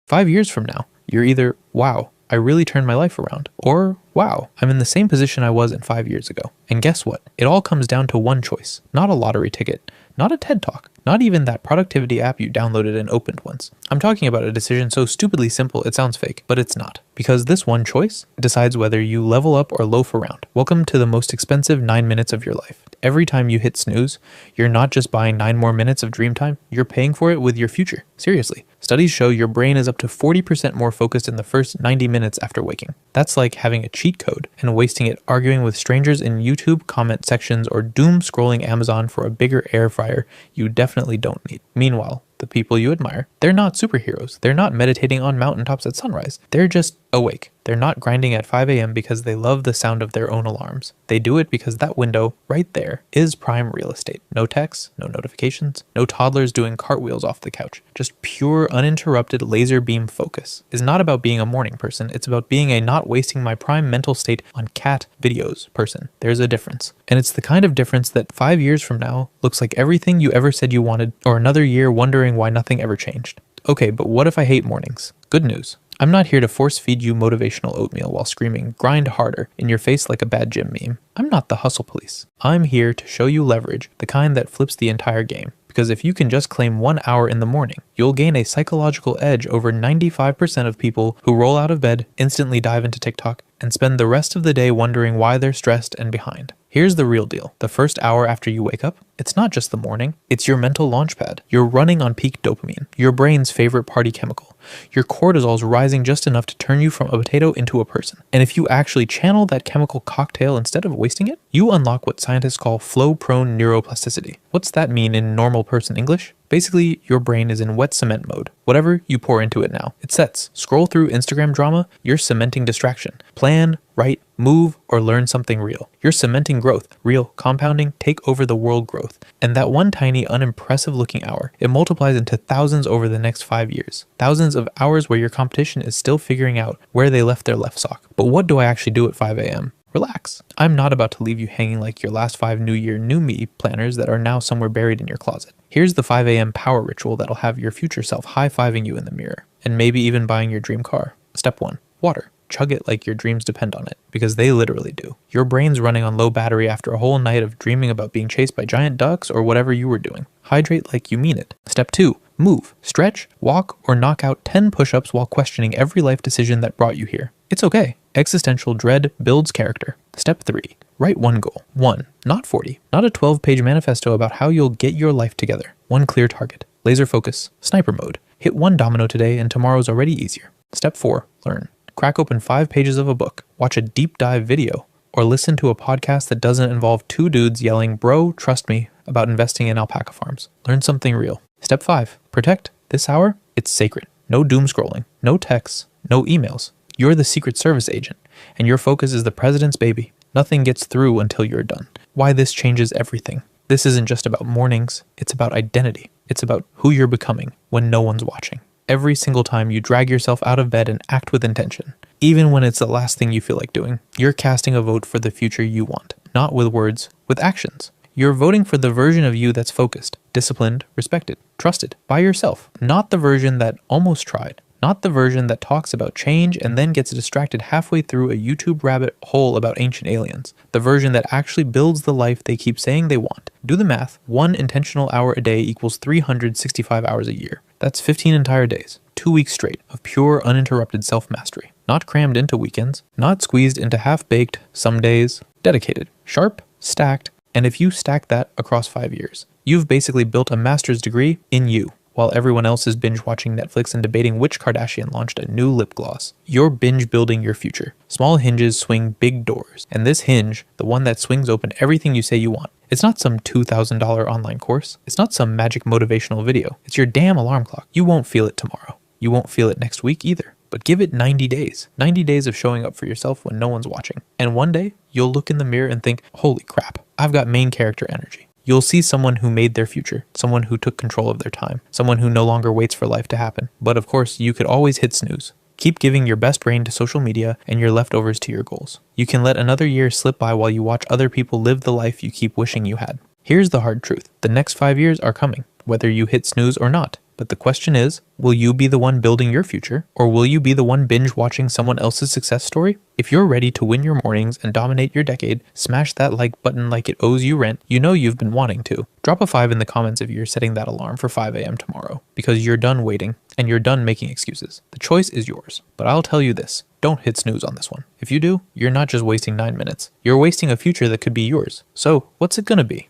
5 years from now, you're either, wow, I really turned my life around, or wow, I'm in the same position I was in 5 years ago. And guess what? It all comes down to one choice, not a lottery ticket, not a TED Talk, not even that productivity app you downloaded and opened once. I'm talking about a decision so stupidly simple it sounds fake, but it's not. Because this one choice decides whether you level up or loaf around. Welcome to the most expensive 9 minutes of your life. Every time you hit snooze, you're not just buying 9 more minutes of dream time, you're paying for it with your future. Seriously. Studies show your brain is up to 40% more focused in the first 90 minutes after waking. That's like having a cheat code and wasting it arguing with strangers in YouTube comment sections or doom scrolling Amazon for a bigger air fryer you definitely don't need. Meanwhile, the people you admire, they're not superheroes. They're not meditating on mountaintops at sunrise. They're just awake. They're not grinding at 5 a.m. because they love the sound of their own alarms. They do it because that window right there is prime real estate. No texts, no notifications, no toddlers doing cartwheels off the couch. Just pure uninterrupted laser beam focus. It's not about being a morning person. It's about being a not wasting my prime mental state on cat videos person. There's a difference. And it's the kind of difference that 5 years from now looks like everything you ever said you wanted, or another year wondering why nothing ever changed. Okay, but what if I hate mornings? Good news. I'm not here to force feed you motivational oatmeal while screaming grind harder in your face like a bad gym meme. I'm not the hustle police. I'm here to show you leverage, the kind that flips the entire game. Because if you can just claim 1 hour in the morning, you'll gain a psychological edge over 95% of people who roll out of bed, instantly dive into TikTok, and spend the rest of the day wondering why they're stressed and behind. Here's the real deal. The first hour after you wake up, it's not just the morning, it's your mental launchpad. You're running on peak dopamine, your brain's favorite party chemical. Your cortisol's rising just enough to turn you from a potato into a person. And if you actually channel that chemical cocktail instead of wasting it, you unlock what scientists call flow-prone neuroplasticity. What's that mean in normal person English? Basically, your brain is in wet cement mode. Whatever you pour into it now, it sets. Scroll through Instagram drama, you're cementing distraction. Plan, write, move, or learn something real. You're cementing growth, real, compounding, take over the world growth. And that one tiny, unimpressive looking hour, it multiplies into thousands over the next 5 years. Thousands of hours where your competition is still figuring out where they left their left sock. But what do I actually do at 5 a.m.? Relax. I'm not about to leave you hanging like your last 5 New Year, New Me planners that are now somewhere buried in your closet. Here's the 5 a.m. power ritual that'll have your future self high-fiving you in the mirror, and maybe even buying your dream car. Step 1. Water. Chug it like your dreams depend on it, because they literally do. Your brain's running on low battery after a whole night of dreaming about being chased by giant ducks or whatever you were doing. Hydrate like you mean it. Step 2. Move, stretch, walk, or knock out 10 push-ups while questioning every life decision that brought you here. It's okay. Existential dread builds character. Step 3. Write one goal. 1. Not 40. Not a 12-page manifesto about how you'll get your life together. One clear target. Laser focus. Sniper mode. Hit one domino today and tomorrow's already easier. Step 4. Learn. Crack open 5 pages of a book. Watch a deep dive video. Or listen to a podcast that doesn't involve 2 dudes yelling, "Bro, trust me," about investing in alpaca farms. Learn something real. Step 5. Protect. This hour, it's sacred. No doom scrolling. No texts. No emails. You're the Secret Service agent, and your focus is the president's baby. Nothing gets through until you're done. Why this changes everything. This isn't just about mornings, it's about identity. It's about who you're becoming when no one's watching. Every single time you drag yourself out of bed and act with intention, even when it's the last thing you feel like doing, you're casting a vote for the future you want, not with words, with actions. You're voting for the version of you that's focused, disciplined, respected, trusted by yourself, not the version that almost tried. Not the version that talks about change and then gets distracted halfway through a YouTube rabbit hole about ancient aliens. The version that actually builds the life they keep saying they want. Do the math. 1 intentional hour a day equals 365 hours a year. That's 15 entire days. 2 weeks straight of pure uninterrupted self-mastery. Not crammed into weekends. Not squeezed into half-baked some days. Dedicated. Sharp. Stacked. And if you stack that across 5 years, you've basically built a master's degree in you. While everyone else is binge watching Netflix and debating which Kardashian launched a new lip gloss. You're binge building your future. Small hinges swing big doors. And this hinge, the one that swings open everything you say you want, it's not some $2,000 online course. It's not some magic motivational video. It's your damn alarm clock. You won't feel it tomorrow. You won't feel it next week either. But give it 90 days. 90 days of showing up for yourself when no one's watching. And one day, you'll look in the mirror and think, holy crap, I've got main character energy. You'll see someone who made their future, someone who took control of their time, someone who no longer waits for life to happen. But of course, you could always hit snooze. Keep giving your best brain to social media and your leftovers to your goals. You can let another year slip by while you watch other people live the life you keep wishing you had. Here's the hard truth. The next 5 years are coming, whether you hit snooze or not. But the question is, will you be the one building your future, or will you be the one binge watching someone else's success story? If you're ready to win your mornings and dominate your decade, smash that like button like it owes you rent. You know you've been wanting to. Drop a 5 in the comments if you're setting that alarm for 5 a.m. tomorrow, because you're done waiting and you're done making excuses. The choice is yours. But I'll tell you this, don't hit snooze on this one. If you do, you're not just wasting 9 minutes. You're wasting a future that could be yours. So, what's it gonna be?